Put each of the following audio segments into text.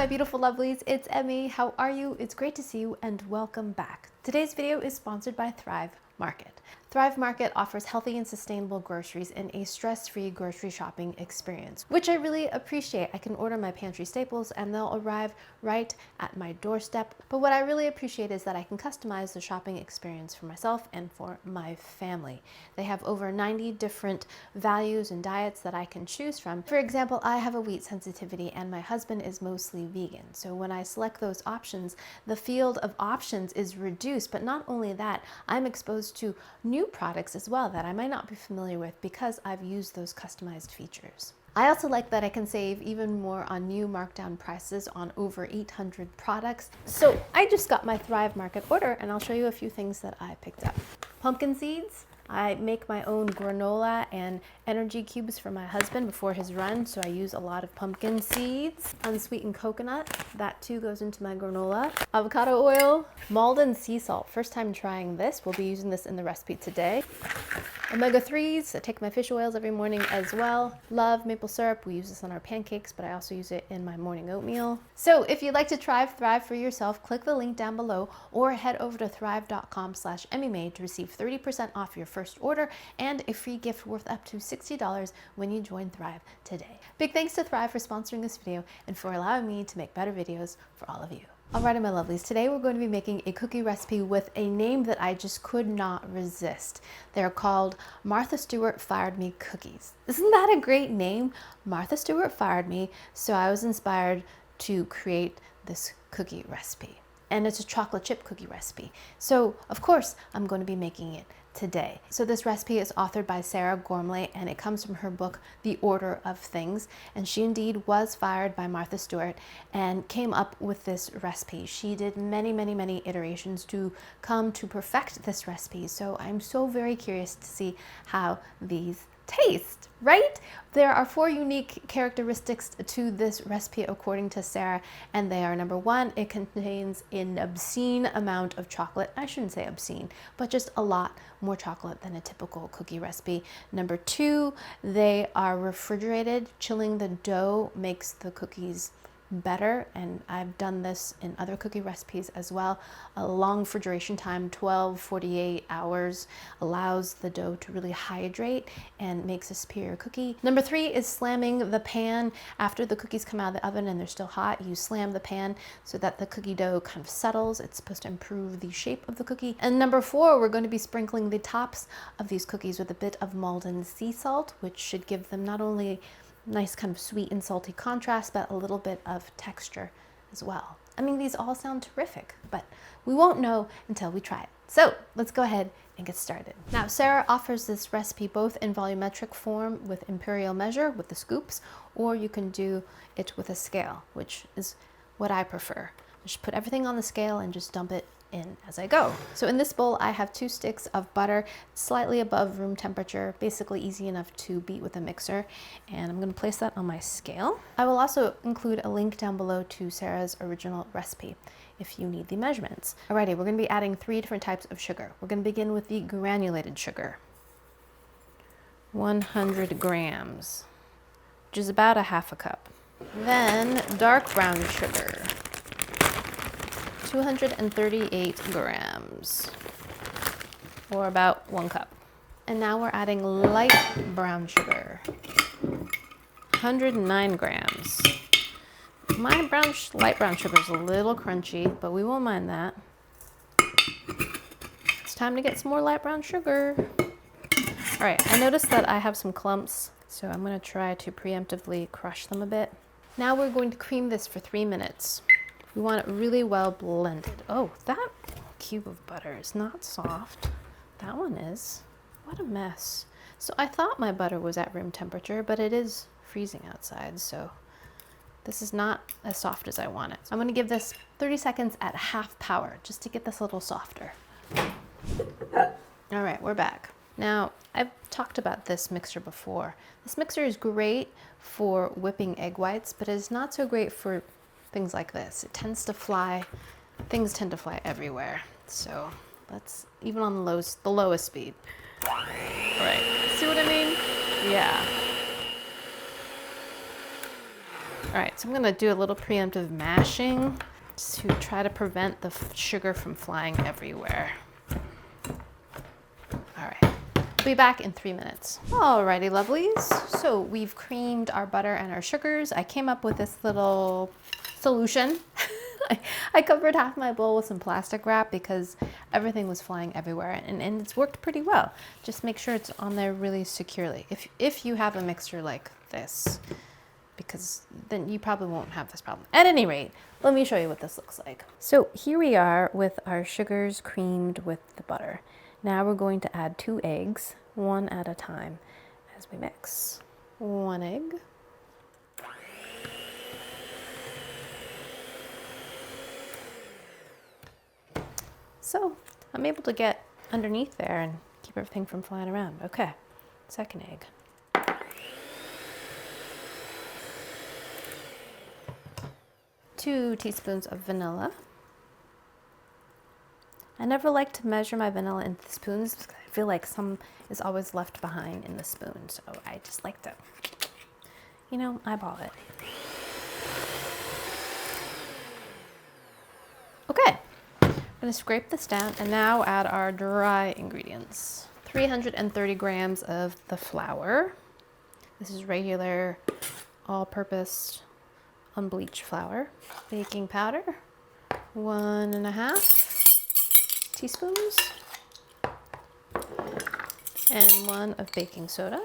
my beautiful lovelies, it's Emmy. How are you? It's great to see you and welcome back. Today's video is sponsored by Thrive Market. Thrive Market offers healthy and sustainable groceries in a stress-free grocery shopping experience, which I really appreciate. I can order my pantry staples and they'll arrive right at my doorstep. But what I really appreciate is that I can customize the shopping experience for myself and for my family. They have over 90 different values and diets that I can choose from. For example, I have a wheat sensitivity and my husband is mostly vegan. So when I select those options, the field of options is reduced. But not only that, I'm exposed to new products as well that I might not be familiar with because I've used those customized features. I also like that I can save even more on new markdown prices on over 800 products. So I just got my Thrive Market order and I'll show you a few things that I picked up. Pumpkin seeds. I make my own granola and energy cubes for my husband before his run, so I use a lot of pumpkin seeds. Unsweetened coconut, that too goes into my granola. Avocado oil, Malden sea salt. First time trying this. We'll be using this in the recipe today. Omega-3s, I take my fish oils every morning as well. Love maple syrup, we use this on our pancakes, but I also use it in my morning oatmeal. So if you'd like to try Thrive for yourself, click the link down below or head over to thrive.com/emmymade to receive 30% off your first order and a free gift worth up to $60 when you join Thrive today. Big thanks to Thrive for sponsoring this video and for allowing me to make better videos for all of you. Alrighty, my lovelies, today we're going to be making a cookie recipe with a name that I just could not resist. They're called Martha-Stewart-Fired-Me cookies. Isn't that a great name? Martha-Stewart-Fired-Me, so I was inspired to create this cookie recipe. And it's a chocolate chip cookie recipe. So, of course, I'm going to be making it today. So this recipe is authored by Sarah Gormley and it comes from her book, The Order of Things. And she indeed was fired by Martha Stewart and came up with this recipe. She did many iterations to come to perfect this recipe. So I'm so very curious to see how these taste, right? There are 4 unique characteristics to this recipe according to Sarah, and they are: number 1, it contains an obscene amount of chocolate. I shouldn't say obscene, but just a lot more chocolate than a typical cookie recipe. Number 2, they are refrigerated. Chilling the dough makes the cookies better, and I've done this in other cookie recipes as well. A long refrigeration time, 12-48 hours, allows the dough to really hydrate and makes a superior cookie. Number 3 is slamming the pan. After the cookies come out of the oven and they're still hot, you slam the pan so that the cookie dough kind of settles. It's supposed to improve the shape of the cookie. And number 4, we're going to be sprinkling the tops of these cookies with a bit of Malden sea salt, which should give them not only nice kind of sweet and salty contrast, but a little bit of texture as well. I mean, these all sound terrific, but we won't know until we try it. So let's go ahead and get started. Now, Sarah offers this recipe both in volumetric form with imperial measure, with the scoops, or you can do it with a scale, which is what I prefer. Just put everything on the scale and just dump it in as I go. So in this bowl, I have 2 sticks of butter, slightly above room temperature, basically easy enough to beat with a mixer. And I'm going to place that on my scale. I will also include a link down below to Sarah's original recipe if you need the measurements. Alrighty, we're going to be adding 3 different types of sugar. We're going to begin with the granulated sugar. 100 grams, which is about a half a cup. Then dark brown sugar. 238 grams, or about 1 cup. And now we're adding light brown sugar, 109 grams. My light brown sugar is a little crunchy, but we won't mind that. It's time to get some more light brown sugar. All right, I noticed that I have some clumps, so I'm gonna try to preemptively crush them a bit. Now we're going to cream this for 3 minutes. We want it really well blended. Oh, that cube of butter is not soft. That one is. What a mess. So I thought my butter was at room temperature, but it is freezing outside, so this is not as soft as I want it. So I'm going to give this 30 seconds at half power just to get this a little softer. All right, we're back. Now, I've talked about this mixer before. This mixer is great for whipping egg whites, but it's not so great for things like this. It tends to fly, things tend to fly everywhere. So let's, even on the lowest speed. All right, see what I mean? Yeah. All right, so I'm gonna do a little preemptive mashing to try to prevent the sugar from flying everywhere. All right, I'll be back in 3 minutes. Alrighty, lovelies. So we've creamed our butter and our sugars. I came up with this little solution. I covered half my bowl with some plastic wrap because everything was flying everywhere, and it's worked pretty well. Just make sure it's on there really securely. If you have a mixture like this, because then you probably won't have this problem. At any rate, let me show you what this looks like. So here we are with our sugars creamed with the butter. Now we're going to add 2 eggs, one at a time, as we mix. 1 egg. So I'm able to get underneath there and keep everything from flying around. Okay, 2nd egg. Two teaspoons of vanilla. I never like to measure my vanilla in spoons because I feel like some is always left behind in the spoon. So I just like to, you know, eyeball it. Okay. I'm going to scrape this down and now add our dry ingredients. 330 grams of the flour. This is regular all-purpose unbleached flour. Baking powder, 1.5 teaspoons. And 1 of baking soda.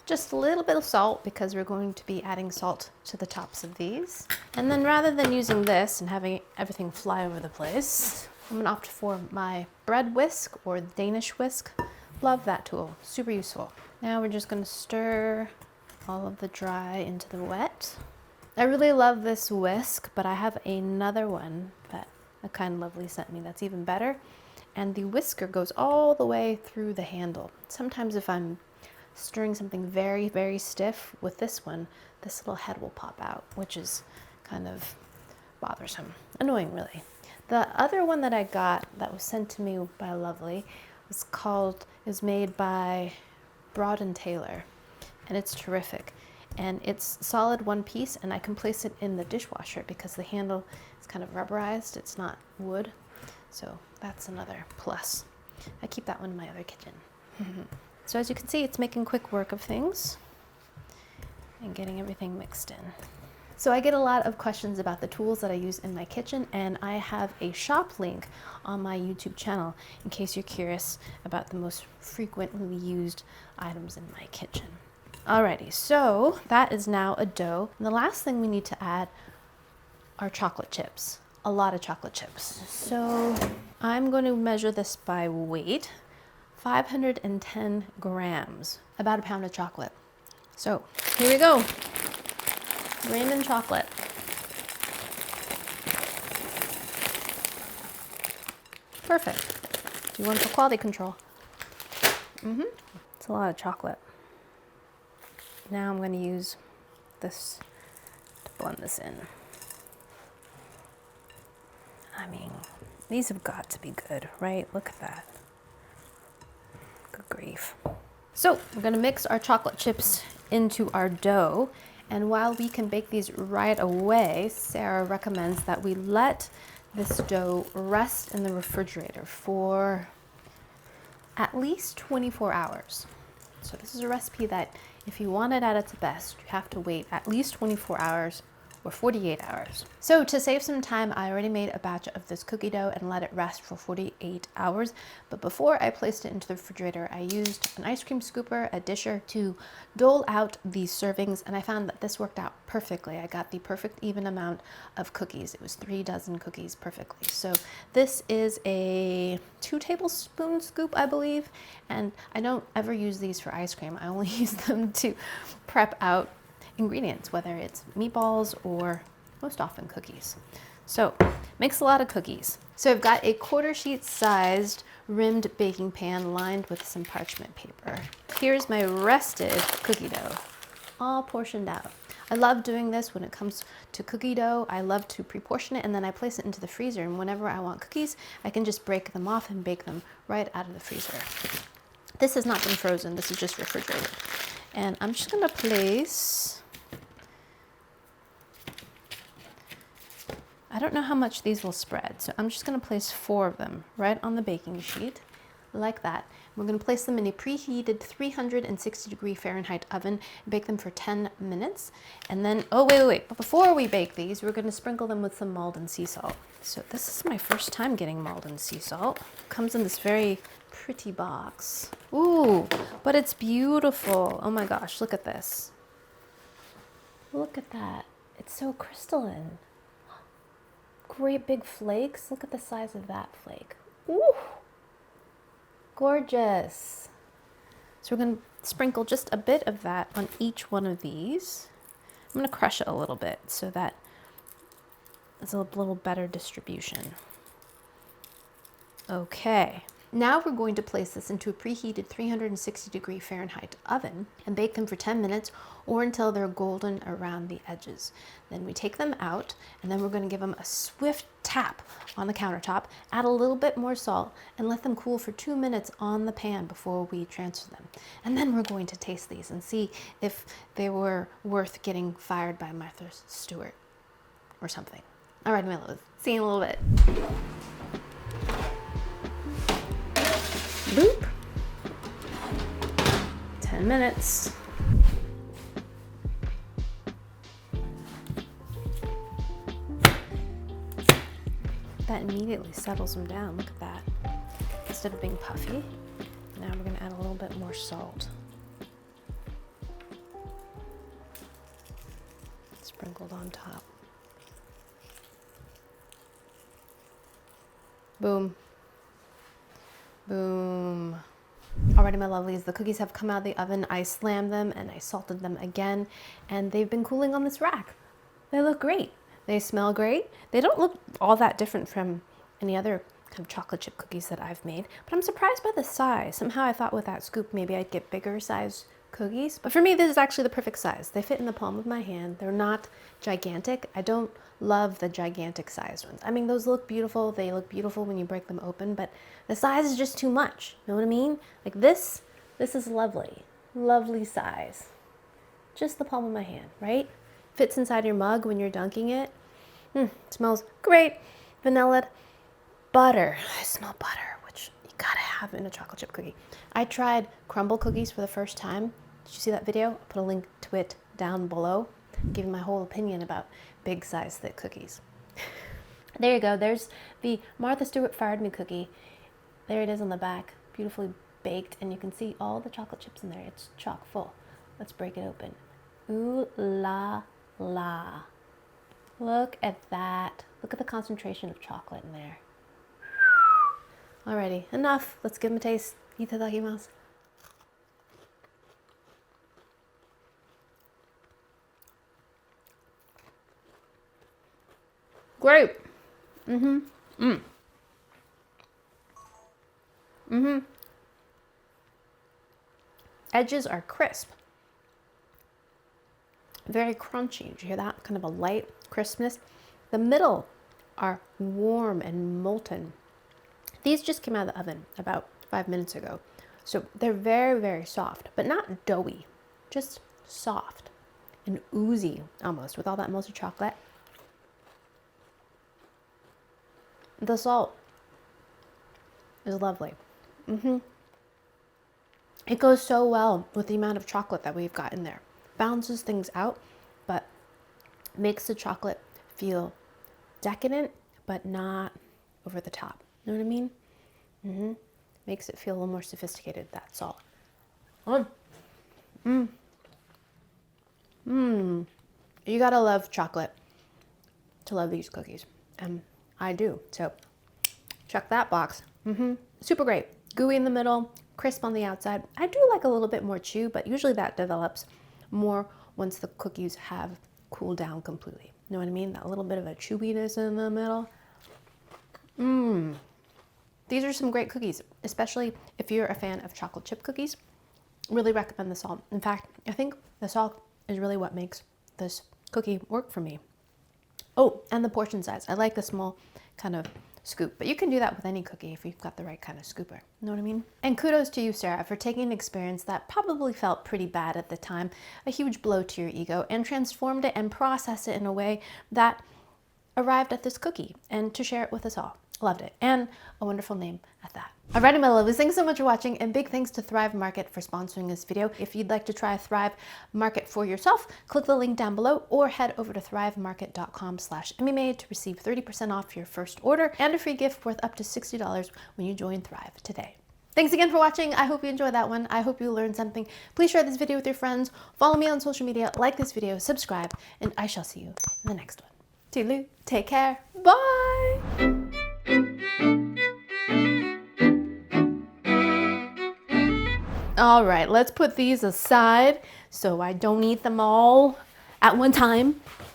Just a little bit of salt because we're going to be adding salt to the tops of these. And then rather than using this and having everything fly over the place, I'm gonna opt for my bread whisk or Danish whisk. Love that tool, super useful. Now we're just gonna stir all of the dry into the wet. I really love this whisk, but I have another one that a Kind Lovely sent me that's even better. And the whisker goes all the way through the handle. Sometimes if I'm stirring something very, very stiff with this one, this little head will pop out, which is kind of bothersome. Annoying, really. The other one that I got that was sent to me by Lovely is made by Broad & Taylor, and it's terrific. And it's solid one piece, and I can place it in the dishwasher because the handle is kind of rubberized. It's not wood, so that's another plus. I keep that one in my other kitchen. So as you can see, it's making quick work of things and getting everything mixed in. So I get a lot of questions about the tools that I use in my kitchen, and I have a shop link on my YouTube channel in case you're curious about the most frequently used items in my kitchen. Alrighty, so that is now a dough. And the last thing we need to add are chocolate chips, a lot of chocolate chips. So I'm going to measure this by weight. 510 grams, about a pound of chocolate. So here we go. Raymond chocolate. Perfect. Do you want for quality control? It's a lot of chocolate. Now I'm going to use this to blend this in. I mean, these have got to be good, right? Look at that. Good grief. So we're going to mix our chocolate chips into our dough. And while we can bake these right away, Sarah recommends that we let this dough rest in the refrigerator for at least 24 hours. So this is a recipe that if you want it at its best, you have to wait at least 24 hours or 48 hours. So to save some time, I already made a batch of this cookie dough and let it rest for 48 hours. But before I placed it into the refrigerator, I used an ice cream scooper, a disher, to dole out these servings, and I found that this worked out perfectly. I got the perfect even amount of cookies. It was 3 dozen cookies perfectly. So this is a 2 tablespoon scoop, I believe, and I don't ever use these for ice cream. I only use them to prep out ingredients, whether it's meatballs or most often cookies. So makes a lot of cookies. So I've got a 1/4 sheet sized rimmed baking pan lined with some parchment paper. Here's my rested cookie dough, all portioned out. I love doing this when it comes to cookie dough. I love to pre-portion it and then I place it into the freezer, and whenever I want cookies, I can just break them off and bake them right out of the freezer. This has not been frozen, this is just refrigerated. And I'm just gonna place, I don't know how much these will spread, so I'm just gonna place 4 of them right on the baking sheet, like that. We're gonna place them in a preheated 360-degree Fahrenheit oven and bake them for 10 minutes. And then, oh wait, but before we bake these, we're gonna sprinkle them with some Maldon sea salt. So this is my first time getting Maldon sea salt. Comes in this very pretty box. Ooh, but it's beautiful. Oh my gosh, look at this. Look at that. It's so crystalline. Great big flakes. Look at the size of that flake. Ooh, gorgeous. So we're going to sprinkle just a bit of that on each one of these. I'm going to crush it a little bit so that it's a little better distribution. Okay. Now we're going to place this into a preheated 360-degree Fahrenheit oven and bake them for 10 minutes or until they're golden around the edges. Then we take them out and then we're going to give them a swift tap on the countertop, add a little bit more salt, and let them cool for 2 minutes on the pan before we transfer them. And then we're going to taste these and see if they were worth getting fired by Martha-Stewart or something. All right, my loves, see you in a little bit. Boop. 10 minutes. That immediately settles them down. Look at that. Instead of being puffy, now we're going to add a little bit more salt. Sprinkled on top. Boom. Boom. Alrighty, my lovelies, the cookies have come out of the oven. I slammed them and I salted them again, and they've been cooling on this rack. They look great. They smell great. They don't look all that different from any other kind of chocolate chip cookies that I've made, but I'm surprised by the size. Somehow I thought with that scoop maybe I'd get bigger size cookies, but for me this is actually the perfect size. They fit in the palm of my hand. They're not gigantic. I don't love the gigantic sized ones. I mean, those look beautiful. They look beautiful when you break them open, but the size is just too much. You know what I mean? Like this is lovely. Lovely size. Just the palm of my hand, right? Fits inside your mug when you're dunking it. Smells great. Vanilla, butter. I smell butter, which you gotta have in a chocolate chip cookie. I tried crumble cookies for the first time. Did you see that video? I'll put a link to it down below. Give you my whole opinion about big size thick cookies. There you go. There's the Martha-Stewart-Fired-Me cookie. There it is on the back, beautifully baked, and you can see all the chocolate chips in there. It's chock full. Let's break it open. Ooh la la. Look at that. Look at the concentration of chocolate in there. Alrighty, enough. Let's give them a taste. Itadakimasu. Great. Edges are crisp. Very crunchy. Did you hear that? Kind of a light crispness. The middle are warm and molten. These just came out of the oven about 5 minutes ago. So they're very, very soft, but not doughy, just soft and oozy almost with all that melted chocolate. The salt is lovely. It goes so well with the amount of chocolate that we've got in there. Balances things out, but makes the chocolate feel decadent, but not over the top. You know what I mean? Makes it feel a little more sophisticated, that salt. You gotta love chocolate to love these cookies. And I do. So check that box. Super great. Gooey in the middle, crisp on the outside. I do like a little bit more chew, but usually that develops more once the cookies have cooled down completely. You know what I mean? That little bit of a chewiness in the middle. These are some great cookies, especially if you're a fan of chocolate chip cookies. Really recommend the salt. In fact, I think the salt is really what makes this cookie work for me. Oh, and the portion size. I like the small kind of scoop. But you can do that with any cookie if you've got the right kind of scooper. You know what I mean? And kudos to you, Sarah, for taking an experience that probably felt pretty bad at the time, a huge blow to your ego, and transformed it and processed it in a way that arrived at this cookie and to share it with us all. Loved it. And a wonderful name at that. Alrighty, my lovelies, thanks so much for watching, and big thanks to Thrive Market for sponsoring this video. If you'd like to try Thrive Market for yourself, click the link down below or head over to thrivemarket.com/emmymade to receive 30% off your first order and a free gift worth up to $60 when you join Thrive today. Thanks again for watching. I hope you enjoyed that one. I hope you learned something. Please share this video with your friends. Follow me on social media, like this video, subscribe, and I shall see you in the next one. Toodaloo, take care, bye! All right, let's put these aside so I don't eat them all at one time.